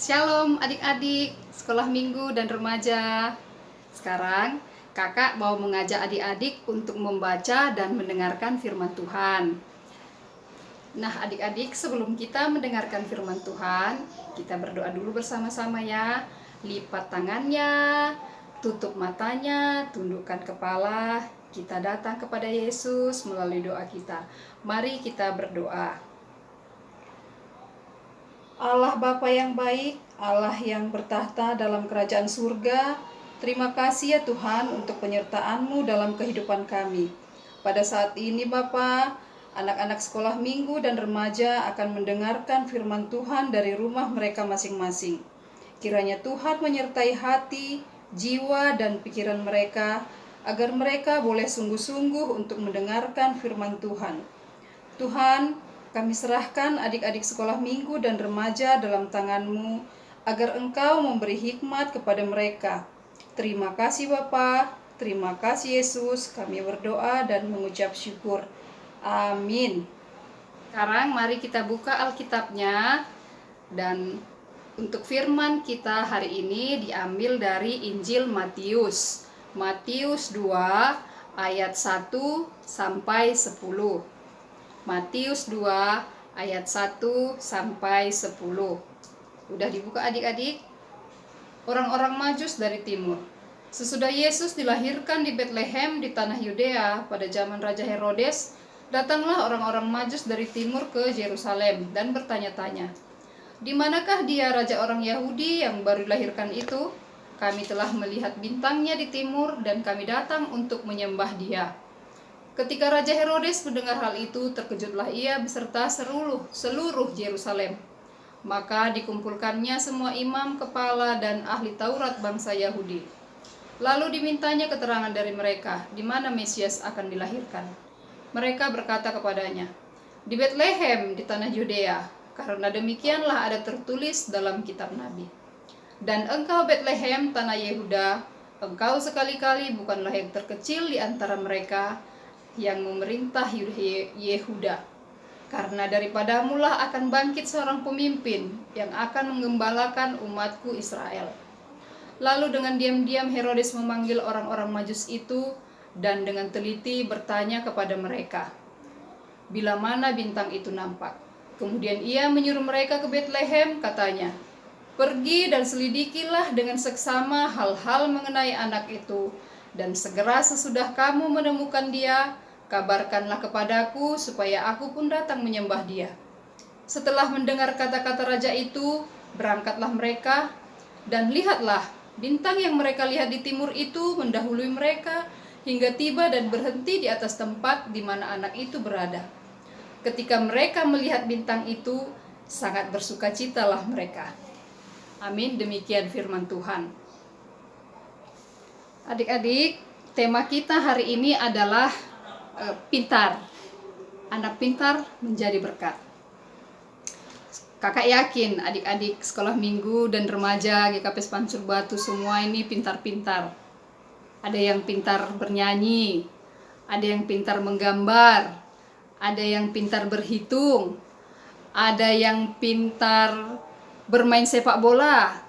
Shalom adik-adik sekolah minggu dan remaja. Sekarang kakak mau mengajak adik-adik untuk membaca dan mendengarkan firman Tuhan. Nah adik-adik, sebelum kita mendengarkan firman Tuhan, kita berdoa dulu bersama-sama ya. Lipat tangannya, tutup matanya, tundukkan kepala. Kita datang kepada Yesus melalui doa kita. Mari kita berdoa. Allah Bapa yang baik, Allah yang bertahta dalam kerajaan surga, terima kasih ya Tuhan untuk penyertaan-Mu dalam kehidupan kami. Pada saat ini Bapa, anak-anak sekolah minggu dan remaja akan mendengarkan firman Tuhan dari rumah mereka masing-masing. Kiranya Tuhan menyertai hati, jiwa, dan pikiran mereka, agar mereka boleh sungguh-sungguh untuk mendengarkan firman Tuhan. Tuhan, kami serahkan adik-adik sekolah minggu dan remaja dalam tangan-Mu, agar Engkau memberi hikmat kepada mereka. Terima kasih Bapa, terima kasih Yesus, kami berdoa dan mengucap syukur. Amin. Sekarang mari kita buka Alkitabnya, dan untuk firman kita hari ini diambil dari Injil Matius. Matius 2 ayat 1 sampai 10. Matius 2 ayat 1 sampai 10. Udah dibuka adik-adik? Orang-orang Majus dari timur. Sesudah Yesus dilahirkan di Betlehem di tanah Yudea pada zaman Raja Herodes, datanglah orang-orang Majus dari timur ke Yerusalem dan bertanya-tanya, "Di manakah dia raja orang Yahudi yang baru dilahirkan itu? Kami telah melihat bintangnya di timur dan kami datang untuk menyembah dia." Ketika Raja Herodes mendengar hal itu, terkejutlah ia beserta seluruh Yerusalem. Maka dikumpulkannya semua imam kepala dan ahli Taurat bangsa Yahudi. Lalu dimintanya keterangan dari mereka, di mana Mesias akan dilahirkan. Mereka berkata kepadanya, "Di Betlehem di tanah Yudea, karena demikianlah ada tertulis dalam kitab Nabi. Dan engkau Betlehem tanah Yehuda, engkau sekali-kali bukanlah yang terkecil di antara mereka yang memerintah Yehuda, karena daripadamulah akan bangkit seorang pemimpin yang akan menggembalakan umatku Israel." Lalu dengan diam-diam Herodes memanggil orang-orang Majus itu dan dengan teliti bertanya kepada mereka, bila mana bintang itu nampak. Kemudian ia menyuruh mereka ke Betlehem, katanya, "Pergi dan selidikilah dengan seksama hal-hal mengenai anak itu, dan segera sesudah kamu menemukan dia, kabarkanlah kepadaku supaya aku pun datang menyembah dia." Setelah mendengar kata-kata raja itu, berangkatlah mereka, dan lihatlah, bintang yang mereka lihat di timur itu mendahului mereka hingga tiba dan berhenti di atas tempat di mana anak itu berada. Ketika mereka melihat bintang itu, sangat bersukacitalah mereka. Amin, demikian firman Tuhan. Adik-adik, tema kita hari ini adalah pintar. Anak pintar menjadi berkat. Kakak yakin adik-adik sekolah minggu dan remaja GKP Pancur Batu semua ini pintar-pintar. Ada yang pintar bernyanyi, ada yang pintar menggambar, ada yang pintar berhitung, ada yang pintar bermain sepak bola,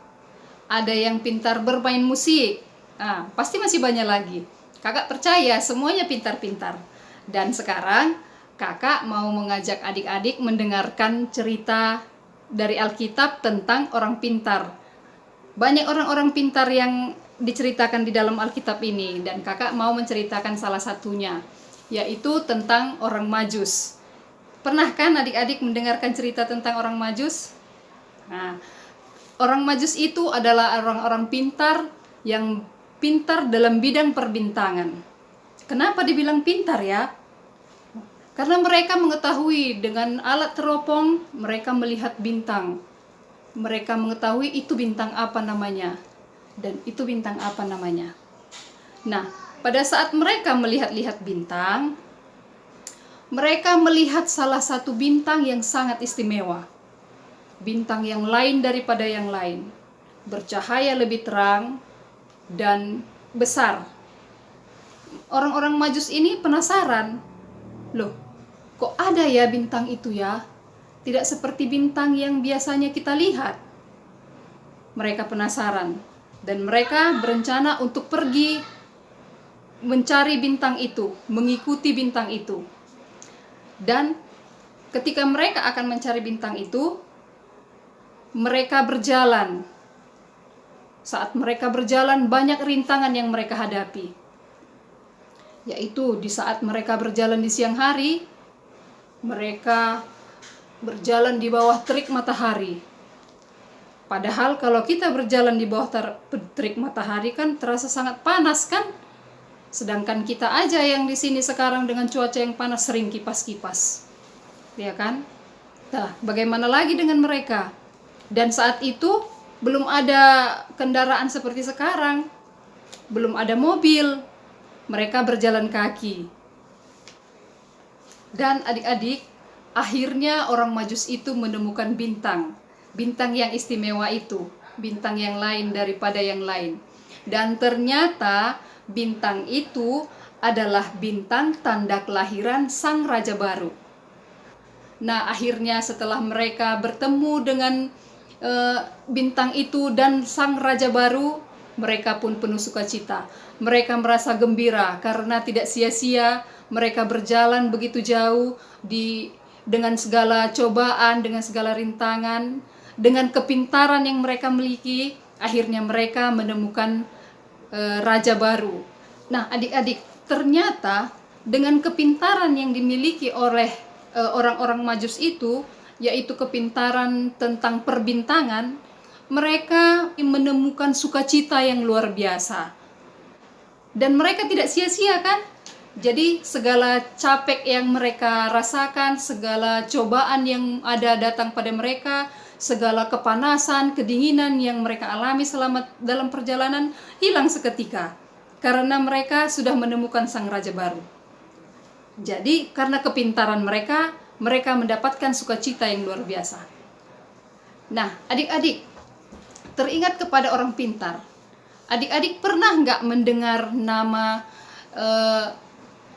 ada yang pintar bermain musik. Nah, pasti masih banyak lagi. Kakak percaya semuanya pintar-pintar. Dan sekarang kakak mau mengajak adik-adik mendengarkan cerita dari Alkitab tentang orang pintar. Banyak orang-orang pintar yang diceritakan di dalam Alkitab ini, dan kakak mau menceritakan salah satunya, yaitu tentang orang Majus. Pernah kan adik-adik mendengarkan cerita tentang orang Majus? Nah, orang Majus itu adalah orang-orang pintar yang pintar dalam bidang perbintangan. Kenapa dibilang pintar ya? Karena mereka mengetahui dengan alat teropong mereka melihat bintang. Mereka mengetahui itu bintang apa namanya dan itu bintang apa namanya. Nah, pada saat mereka melihat-lihat bintang, mereka melihat salah satu bintang yang sangat istimewa. Bintang yang lain daripada yang lain, bercahaya lebih terang dan besar. Orang-orang Majus ini penasaran, loh, kok ada ya bintang itu ya? Tidak seperti bintang yang biasanya kita lihat. Mereka penasaran dan mereka berencana untuk pergi mencari bintang itu, mengikuti bintang itu. Dan ketika mereka akan mencari bintang itu, mereka berjalan. Saat mereka berjalan, banyak rintangan yang mereka hadapi. Yaitu di saat mereka berjalan di siang hari, mereka berjalan di bawah terik matahari. Padahal kalau kita berjalan di bawah terik matahari kan terasa sangat panas kan? Sedangkan kita aja yang di sini sekarang dengan cuaca yang panas sering kipas-kipas. Ya kan? Nah, bagaimana lagi dengan mereka? Dan saat itu belum ada kendaraan seperti sekarang. Belum ada mobil. Mereka berjalan kaki. Dan adik-adik, akhirnya orang Majus itu menemukan bintang. Bintang yang istimewa itu. Bintang yang lain daripada yang lain. Dan ternyata bintang itu adalah bintang tanda kelahiran Sang Raja Baru. Nah, akhirnya setelah mereka bertemu dengan bintang itu dan Sang Raja Baru, mereka pun penuh sukacita. Mereka merasa gembira karena tidak sia-sia mereka berjalan begitu jauh dengan segala cobaan, dengan segala rintangan, dengan kepintaran yang mereka miliki. Akhirnya mereka menemukan Raja Baru. Nah, adik-adik, ternyata dengan kepintaran yang dimiliki oleh orang-orang Majus itu, yaitu kepintaran tentang perbintangan, mereka menemukan sukacita yang luar biasa. Dan mereka tidak sia-sia kan? Jadi segala capek yang mereka rasakan, segala cobaan yang ada datang pada mereka, segala kepanasan, kedinginan yang mereka alami selama dalam perjalanan hilang seketika. Karena mereka sudah menemukan Sang Raja Baru. Jadi karena kepintaran mereka, mereka mendapatkan sukacita yang luar biasa. Nah, adik-adik, teringat kepada orang pintar. Adik-adik pernah nggak mendengar nama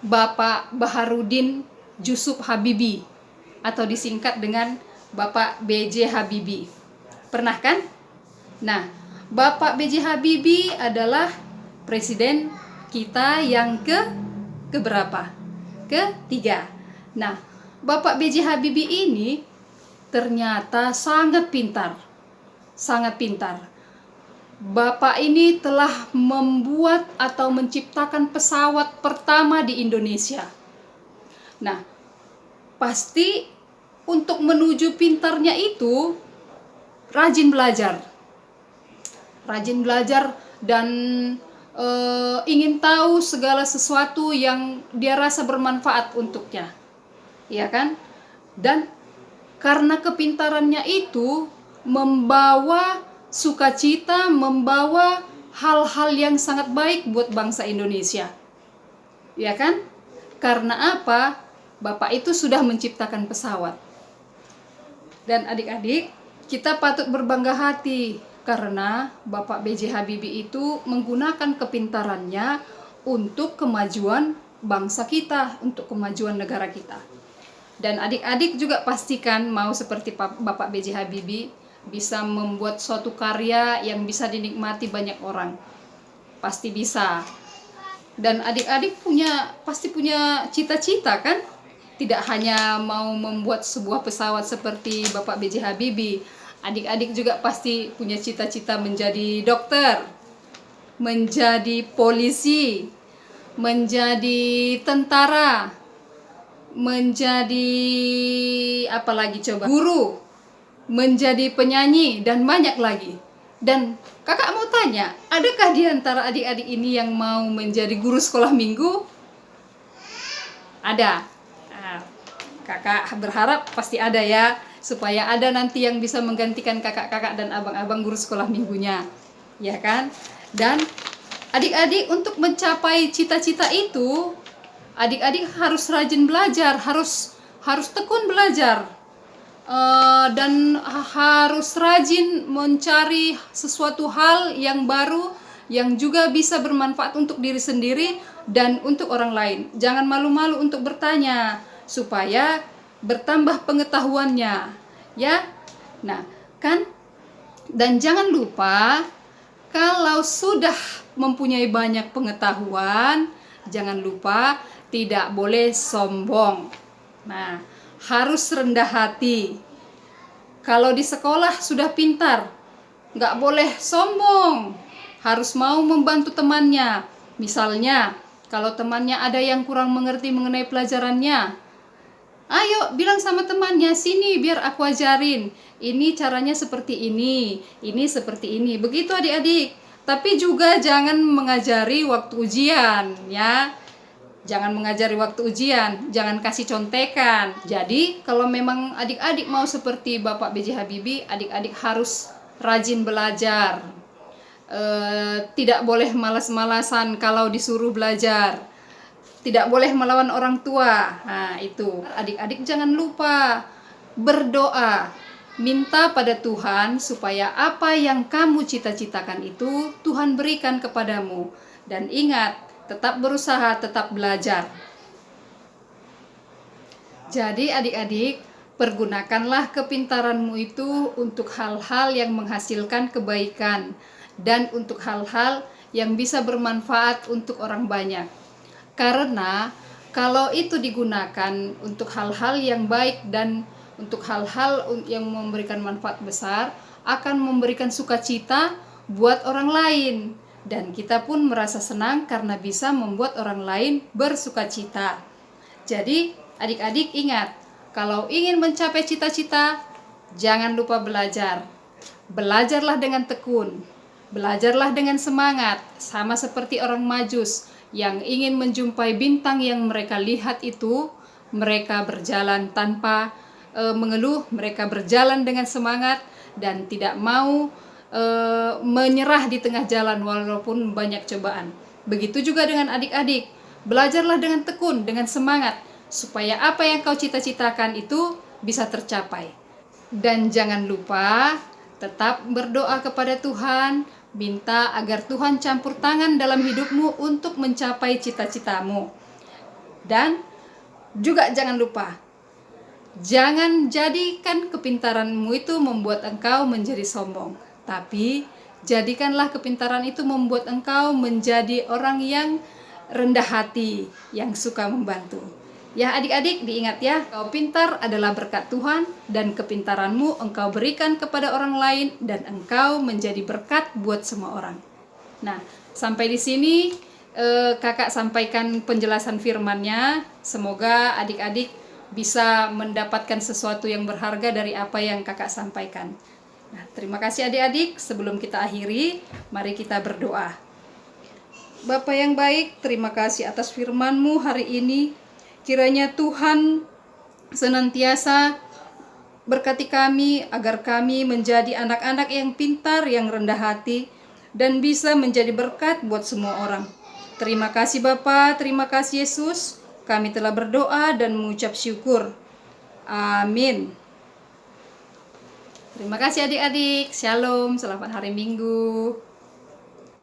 Bapak Baharudin Jusuf Habibie, atau disingkat dengan Bapak B.J. Habibie? Pernah kan? Nah, Bapak B.J. Habibie adalah presiden kita yang keberapa? Ketiga. Nah, Bapak B.J. Habibie ini ternyata sangat pintar. Sangat pintar. Bapak ini telah membuat atau menciptakan pesawat pertama di Indonesia. Nah, pasti untuk menuju pintarnya itu rajin belajar. Rajin belajar dan ingin tahu segala sesuatu yang dia rasa bermanfaat untuknya, ya kan? Dan karena kepintarannya itu membawa sukacita, membawa hal-hal yang sangat baik buat bangsa Indonesia, ya kan? Karena apa? Bapak itu sudah menciptakan pesawat. Dan adik-adik, kita patut berbangga hati karena Bapak B.J. Habibie itu menggunakan kepintarannya untuk kemajuan bangsa kita, untuk kemajuan negara kita. Dan adik-adik juga pastikan mau seperti Bapak B.J. Habibie, bisa membuat suatu karya yang bisa dinikmati banyak orang. Pasti bisa. Dan adik-adik pasti punya cita-cita kan? Tidak hanya mau membuat sebuah pesawat seperti Bapak B.J. Habibie. Adik-adik juga pasti punya cita-cita menjadi dokter, menjadi polisi, menjadi tentara, menjadi apa lagi coba? Guru, menjadi penyanyi, dan banyak lagi. Dan kakak mau tanya, adakah di antara adik-adik ini yang mau menjadi guru sekolah minggu? Ada. Nah, kakak berharap pasti ada ya, supaya ada nanti yang bisa menggantikan kakak-kakak dan abang-abang guru sekolah minggunya, ya kan? Dan adik-adik untuk mencapai cita-cita itu, adik-adik harus rajin belajar, harus tekun belajar, dan harus rajin mencari sesuatu hal yang baru yang juga bisa bermanfaat untuk diri sendiri dan untuk orang lain. Jangan malu-malu untuk bertanya supaya bertambah pengetahuannya, ya. Nah, kan Dan jangan lupa, kalau sudah mempunyai banyak pengetahuan, jangan lupa tidak boleh sombong. Nah, harus rendah hati. Kalau di sekolah sudah pintar, nggak boleh sombong. Harus mau membantu temannya. Misalnya, kalau temannya ada yang kurang mengerti mengenai pelajarannya, ayo bilang sama temannya, sini biar aku ajarin. Ini caranya seperti ini seperti ini. Begitu adik-adik. Tapi juga jangan mengajari waktu ujian, ya. Jangan mengajari waktu ujian, jangan kasih contekan. Jadi, kalau memang adik-adik mau seperti Bapak B.J. Habibie, adik-adik harus rajin belajar. Tidak boleh malas-malasan kalau disuruh belajar. Tidak boleh melawan orang tua. Nah, itu. Adik-adik jangan lupa berdoa. Minta pada Tuhan supaya apa yang kamu cita-citakan itu Tuhan berikan kepadamu. Dan ingat, tetap berusaha, tetap belajar. Jadi adik-adik, pergunakanlah kepintaranmu itu untuk hal-hal yang menghasilkan kebaikan dan untuk hal-hal yang bisa bermanfaat untuk orang banyak. Karena kalau itu digunakan untuk hal-hal yang baik dan untuk hal-hal yang memberikan manfaat besar, akan memberikan sukacita buat orang lain. Dan kita pun merasa senang karena bisa membuat orang lain bersukacita. Jadi adik-adik ingat, kalau ingin mencapai cita-cita, jangan lupa belajar. Belajarlah dengan tekun, belajarlah dengan semangat, sama seperti orang Majus yang ingin menjumpai bintang yang mereka lihat itu. Mereka berjalan tanpa mengeluh, mereka berjalan dengan semangat dan tidak mau menyerah di tengah jalan walaupun banyak cobaan. Begitu juga dengan adik-adik, belajarlah dengan tekun, dengan semangat, supaya apa yang kau cita-citakan itu bisa tercapai. Dan jangan lupa tetap berdoa kepada Tuhan, minta agar Tuhan campur tangan dalam hidupmu untuk mencapai cita-citamu. Dan juga jangan lupa, jangan jadikan kepintaranmu itu membuat engkau menjadi sombong. Tapi jadikanlah kepintaran itu membuat engkau menjadi orang yang rendah hati, yang suka membantu. Ya adik-adik, diingat ya, kau pintar adalah berkat Tuhan dan kepintaranmu engkau berikan kepada orang lain dan engkau menjadi berkat buat semua orang. Nah, sampai di sini kakak sampaikan penjelasan firman-Nya. Semoga adik-adik bisa mendapatkan sesuatu yang berharga dari apa yang kakak sampaikan. Nah, terima kasih adik-adik. Sebelum kita akhiri, mari kita berdoa. Bapa yang baik, terima kasih atas firman-Mu hari ini. Kiranya Tuhan senantiasa berkati kami agar kami menjadi anak-anak yang pintar, yang rendah hati, dan bisa menjadi berkat buat semua orang. Terima kasih Bapa, terima kasih Yesus. Kami telah berdoa dan mengucap syukur. Amin. Terima kasih adik-adik. Shalom, selamat hari Minggu.